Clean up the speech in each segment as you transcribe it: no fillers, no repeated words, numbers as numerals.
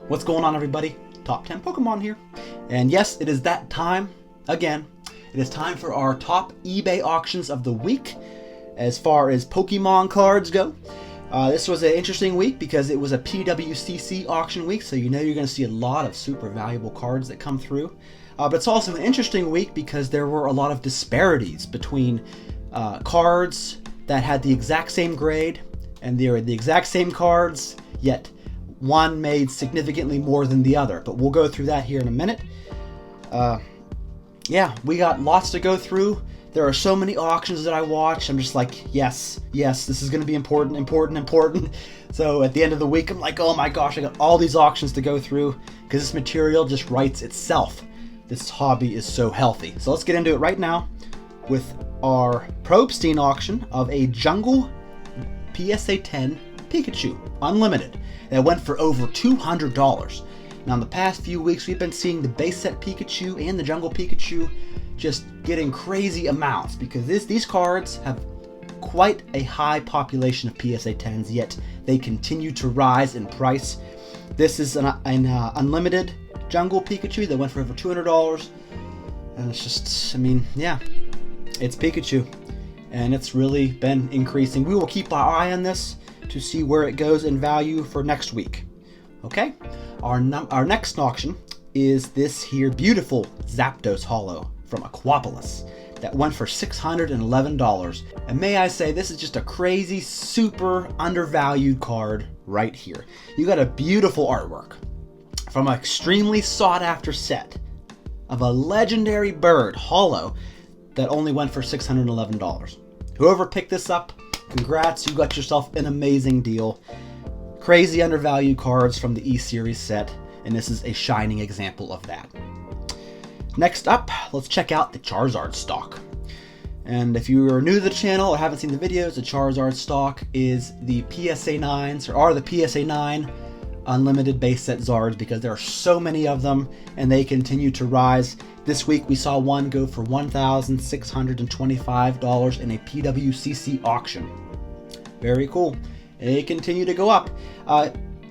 What's going on, everybody? Top 10 Pokemon here. And yes, it is that time again. It is time for our top eBay auctions of the week as far as Pokemon cards go. This was an interesting week because it was a PWCC auction week, so you know you're going to see a lot of super valuable cards that come through. But it's also an interesting week because there were a lot of disparities between cards that had the exact same grade, and they were the exact same cards, yet one made significantly more than the other. But we'll go through that here in a minute. Yeah, we got lots to go through. There are so many auctions that I watch. I'm just like, yes, this is going to be important. So at the end of the week, I'm like, oh my gosh, I got all these auctions to go through because this material just writes itself. This hobby is so healthy. So let's get into it right now with our Probstein auction of a Jungle PSA 10 Pikachu Unlimited that went for over $200. Now in the past few weeks, we've been seeing the base set Pikachu and the Jungle Pikachu just getting crazy amounts because these cards have quite a high population of PSA 10s, yet they continue to rise in price. This is an unlimited Jungle Pikachu that went for over $200, and it's just, I mean, yeah, it's Pikachu, and it's really been increasing. We will keep our eye on this to see where it goes in value for next week. Okay, our next auction is this here beautiful Zapdos Holo from Aquapolis that went for $611. And may I say, this is just a crazy, super undervalued card right here. You got a beautiful artwork from an extremely sought after set of a legendary bird holo that only went for $611. Whoever picked this up, congrats, you got yourself an amazing deal. Crazy undervalued cards from the E-Series set, and this is a shining example of that. Next up, let's check out the Charizard stock. And if you are new to the channel or haven't seen the videos, the Charizard stock is the PSA 9s, or are the PSA 9 unlimited base set Zards, because there are so many of them and they continue to rise. This week we saw one go for $1,625 in a PWCC auction. Very cool. They continue to go up.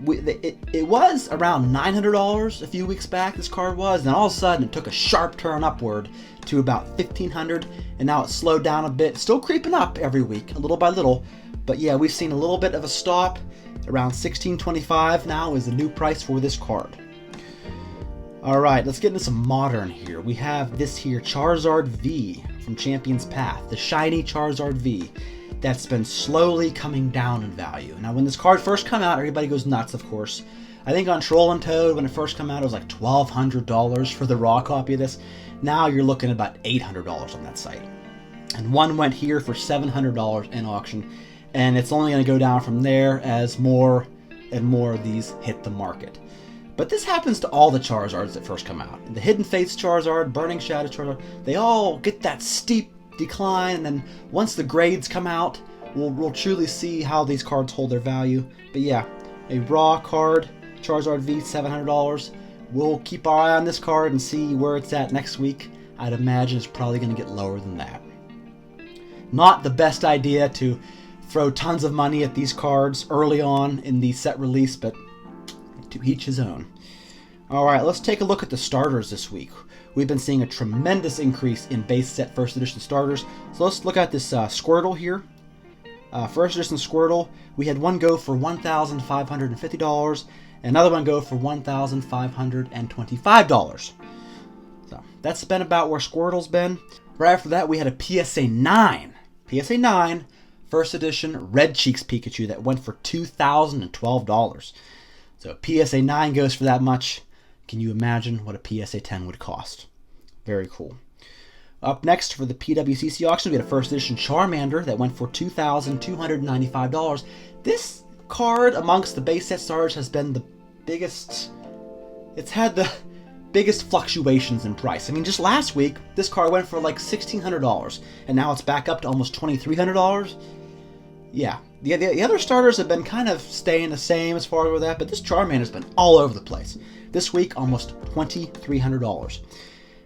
It was around $900 a few weeks back, this card was, and all of a sudden it took a sharp turn upward to about $1,500, and now it's slowed down a bit. Still creeping up every week, little by little, but yeah, we've seen a little bit of a stop. Around $1,625 now is the new price for this card. Alright, let's get into some modern here. We have this here Charizard V from Champion's Path, the shiny Charizard V that's been slowly coming down in value. Now when this card first came out, everybody goes nuts, of course. I think on Troll and Toad, when it first came out, it was like $1,200 for the raw copy of this. Now you're looking at about $800 on that site. And one went here for $700 in auction, and it's only going to go down from there as more and more of these hit the market. But this happens to all the Charizards that first come out. The Hidden Fates Charizard, Burning Shadow Charizard, they all get that steep decline, and then once the grades come out, we'll truly see how these cards hold their value. But yeah, a raw card, Charizard V, $700. We'll keep our eye on this card and see where it's at next week. I'd imagine it's probably going to get lower than that. Not the best idea to throw tons of money at these cards early on in the set release, but to each his own. Alright, let's take a look at the starters this week. We've been seeing a tremendous increase in base set first edition starters. So let's look at this Squirtle here. First edition Squirtle, we had one go for $1,550, another one go for $1,525. So that's been about where Squirtle's been. Right after that, we had a PSA 9 first edition Red Cheeks Pikachu that went for $2,012. So PSA 9 goes for that much. Can you imagine what a PSA 10 would cost? Very cool. Up next for the PWCC auction, we had a first edition Charmander that went for $2,295. This card amongst the base set starters has been the biggest, it's had the biggest fluctuations in price. I mean, just last week, this card went for like $1,600, and now it's back up to almost $2,300. Yeah, the other starters have been kind of staying the same as far as that, but this Charmander's been all over the place. This week, almost $2,300.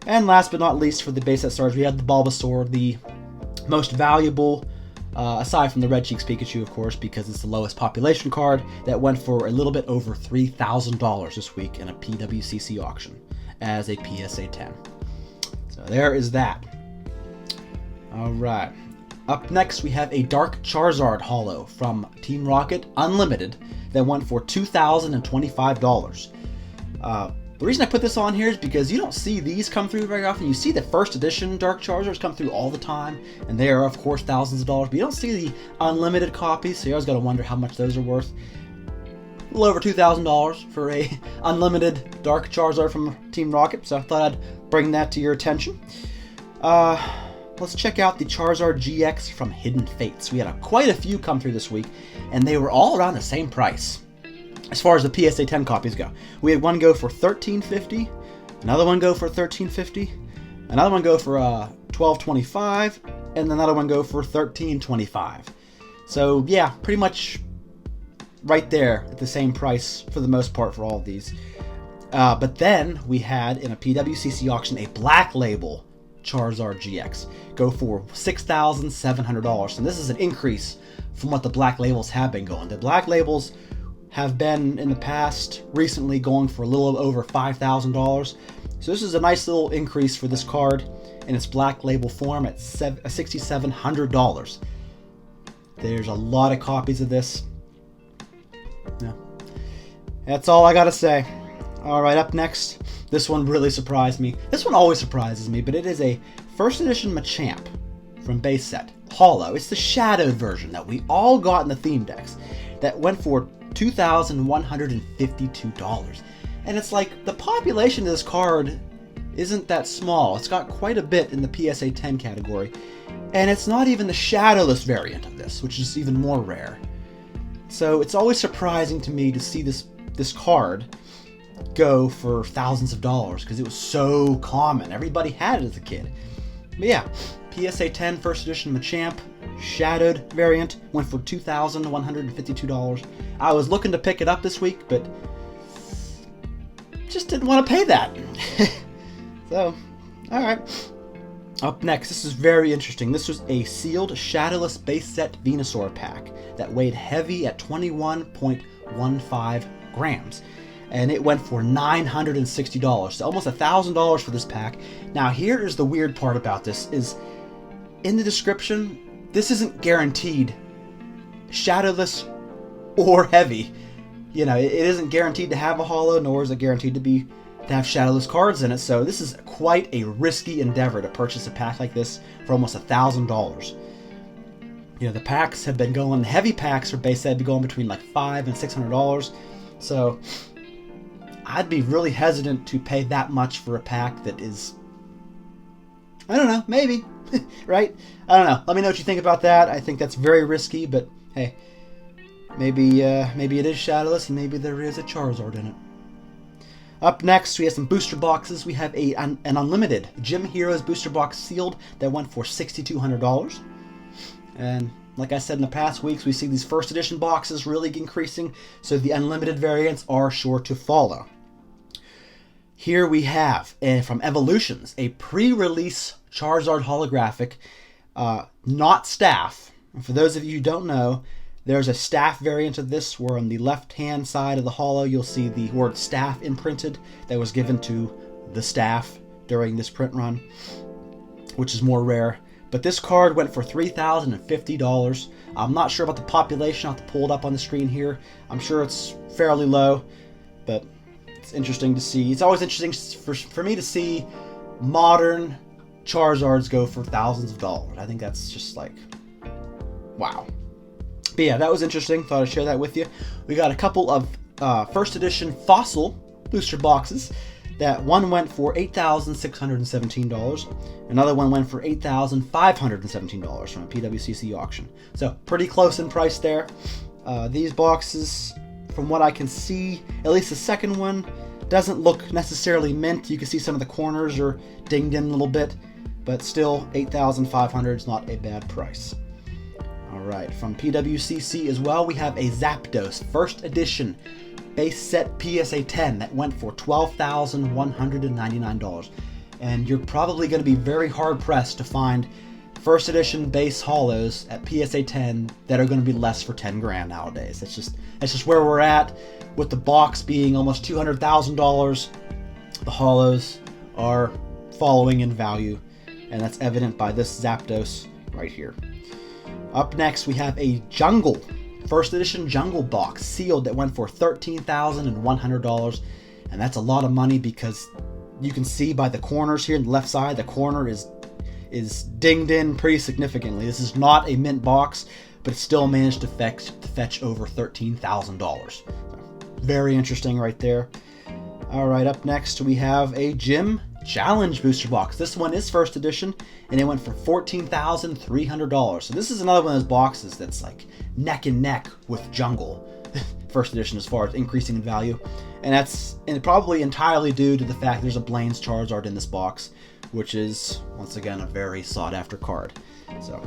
And last but not least, for the base set starters, we had the Bulbasaur, the most valuable aside from the Red Cheeks Pikachu, of course, because it's the lowest population card, that went for a little bit over $3,000 this week in a PWCC auction as a PSA 10. So there is that. All right. Up next, we have a Dark Charizard Holo from Team Rocket Unlimited that went for $2,025. The reason I put this on here is because you don't see these come through very often. You see the first edition Dark Charizards come through all the time, and they are, of course, thousands of dollars, but you don't see the unlimited copies, so you always got to wonder how much those are worth. A little over $2,000 for a unlimited Dark Charizard from Team Rocket, so I thought I'd bring that to your attention. Let's check out the Charizard GX from Hidden Fates. We had quite a few come through this week, and they were all around the same price as far as the PSA 10 copies go. We had one go for $13.50, another one go for $13.50, another one go for $12.25, and another one go for $13.25. So yeah, pretty much right there at the same price for the most part for all of these. But then we had in a PWCC auction a Black Label Charizard GX go for $6,700, and this is an increase from what the Black Labels have been going. The Black Labels have been in the past recently going for a little over $5,000, so this is a nice little increase for this card in its Black Label form at $6,700. There's a lot of copies of this. Yeah. That's all I gotta say. Alright, up next, this one really surprised me. This one always surprises me, but it is a first edition Machamp from base set Holo. It's the shadowed version that we all got in the theme decks that went for $2,152. And it's like, the population of this card isn't that small. It's got quite a bit in the PSA 10 category, and it's not even the shadowless variant of this, which is even more rare. So it's always surprising to me to see this card go for thousands of dollars, because it was so common. Everybody had it as a kid. But yeah, PSA 10 first edition Machamp shadowed variant went for $2,152. I was looking to pick it up this week, but just didn't want to pay that. So, alright. Up next, this is very interesting. This was a sealed shadowless base set Venusaur pack that weighed heavy at 21.15 grams. And it went for $960, so almost $1,000 for this pack. Now here is the weird part about this, is in the description, this isn't guaranteed shadowless or heavy. You know, it isn't guaranteed to have a holo, nor is it guaranteed to have shadowless cards in it, so this is quite a risky endeavor to purchase a pack like this for almost $1,000. You know, the packs have been going, heavy packs for base set have been going between like $500 and $600, so I'd be really hesitant to pay that much for a pack that is, I don't know, maybe, right? I don't know. Let me know what you think about that. I think that's very risky, but hey, maybe it is shadowless, and maybe there is a Charizard in it. Up next, we have some booster boxes. We have an unlimited Gym Heroes booster box sealed that went for $6,200. And like I said in the past weeks, we see these first edition boxes really increasing, so the unlimited variants are sure to follow. Here we have, from Evolutions, a pre-release Charizard holographic, not staff. And for those of you who don't know, there's a staff variant of this where on the left-hand side of the holo you'll see the word staff imprinted that was given to the staff during this print run, which is more rare. But this card went for $3,050. I'm not sure about the population. I'll have to pull it up on the screen here. I'm sure it's fairly low, but it's interesting to see. It's always interesting for me to see modern Charizards go for thousands of dollars. I think that's just like, wow. But yeah, that was interesting. Thought I'd share that with you. We got a couple of first edition Fossil booster boxes. That one went for $8,617. Another one went for $8,517 from a PWCC auction. So pretty close in price there. These boxes, from what I can see, at least the second one, doesn't look necessarily mint. You can see some of the corners are dinged in a little bit, but still $8,500 is not a bad price. Alright, from PWCC as well, we have a Zapdos first edition base set PSA 10 that went for $12,199. And you're probably going to be very hard pressed to find first edition base holos at PSA 10 that are going to be less for 10 grand nowadays. That's just where we're at. With the box being almost $200,000, the holos are following in value, and that's evident by this Zapdos right here. Up next, we have a Jungle, first edition Jungle box, sealed, that went for $13,100, and that's a lot of money because you can see by the corners here on the left side, the corner is dinged in pretty significantly. This is not a mint box, but it still managed to fetch over $13,000. So, very interesting right there. All right, up next we have a Gym Challenge booster box. This one is first edition, and it went for $14,300. So this is another one of those boxes that's like neck and neck with Jungle first edition as far as increasing in value, and that's probably entirely due to the fact there's a Blaine's Charizard in this box, which is once again a very sought after card. So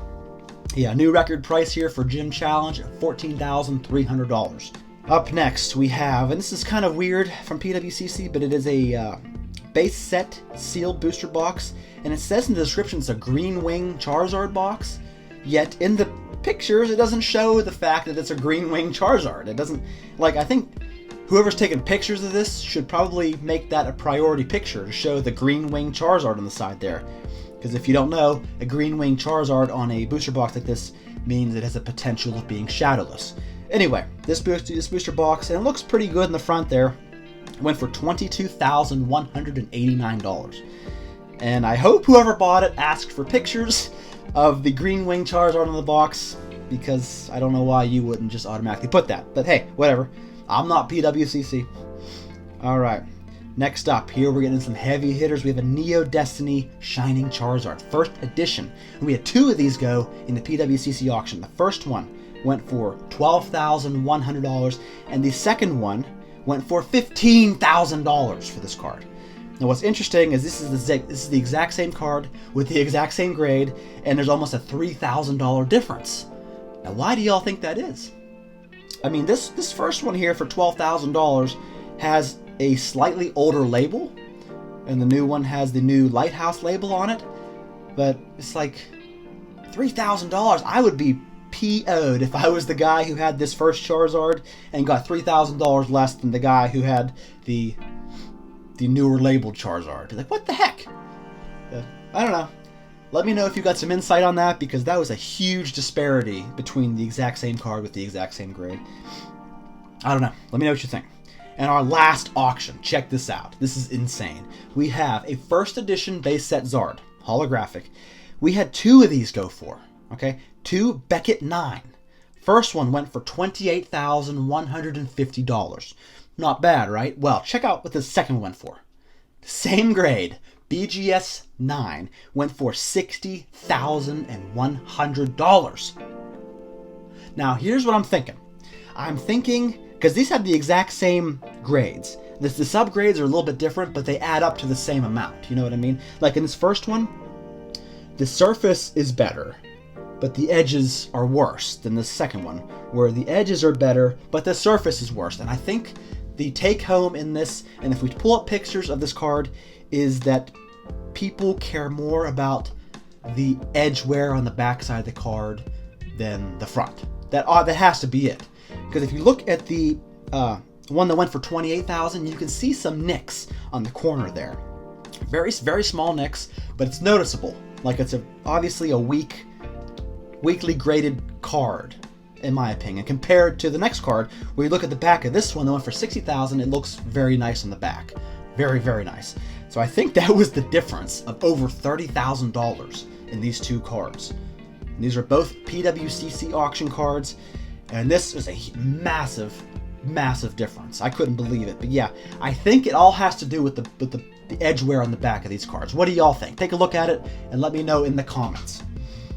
yeah, new record price here for Gym Challenge at $14,300. Up next we have, and this is kind of weird from PWCC, but it is a base set sealed booster box, and it says in the description it's a Green Wing Charizard box, yet in the pictures it doesn't show the fact that it's a Green Wing Charizard. It doesn't, like, I think whoever's taking pictures of this should probably make that a priority picture to show the Green Wing Charizard on the side there, because if you don't know, a Green Wing Charizard on a booster box like this means it has a potential of being shadowless. Anyway, this booster box, and it looks pretty good in the front there, went for $22,189. And I hope whoever bought it asked for pictures of the Green Wing Charizard on the box, because I don't know why you wouldn't just automatically put that. But hey, whatever. I'm not PWCC. Alright, next up, here we're getting some heavy hitters. We have a Neo Destiny Shining Charizard, first edition. And we had two of these go in the PWCC auction. The first one went for $12,100, and the second one went for $15,000 for this card. Now what's interesting is this is the exact same card with the exact same grade, and there's almost a $3,000 difference. Now why do y'all think that is? I mean, this first one here for $12,000 has a slightly older label, and the new one has the new Lighthouse label on it, but it's like $3,000. I would be PO'd if I was the guy who had this first Charizard and got $3,000 less than the guy who had the newer labeled Charizard. Like, what the heck? I don't know. Let me know if you got some insight on that, because that was a huge disparity between the exact same card with the exact same grade. I don't know. Let me know what you think. And our last auction, check this out. This is insane. We have a first edition base set Zard, holographic. We had two of these go for, okay? Two Beckett 9. First one went for $28,150. Not bad, right? Well, check out what the second one went for. Same grade, BGS 9, went for $60,100. Now, here's what I'm thinking. I'm thinking, because these have the exact same grades. The subgrades are a little bit different, but they add up to the same amount. You know what I mean? Like in this first one, the surface is better, but the edges are worse than the second one, where the edges are better, but the surface is worse. And I think the take home in this, and if we pull up pictures of this card, is that people care more about the edge wear on the back side of the card than the front. That has to be it. Because if you look at the one that went for $28,000, you can see some nicks on the corner there. Very, very small nicks, but it's noticeable. Like it's obviously a weakly graded card, in my opinion, compared to the next card, where you look at the back of this one, the one for $60,000, it looks very nice on the back. Very, very nice. So I think that was the difference of over $30,000 in these two cards. And these are both PWCC auction cards, and this is a massive, massive difference. I couldn't believe it. But yeah, I think it all has to do with the edge wear on the back of these cards. What do y'all think? Take a look at it and let me know in the comments.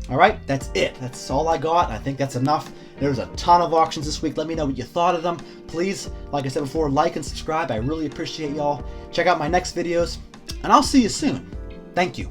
Alright, that's it. That's all I got. I think that's enough. There was a ton of auctions this week. Let me know what you thought of them. Please, like I said before, like and subscribe. I really appreciate y'all. Check out my next videos, and I'll see you soon. Thank you.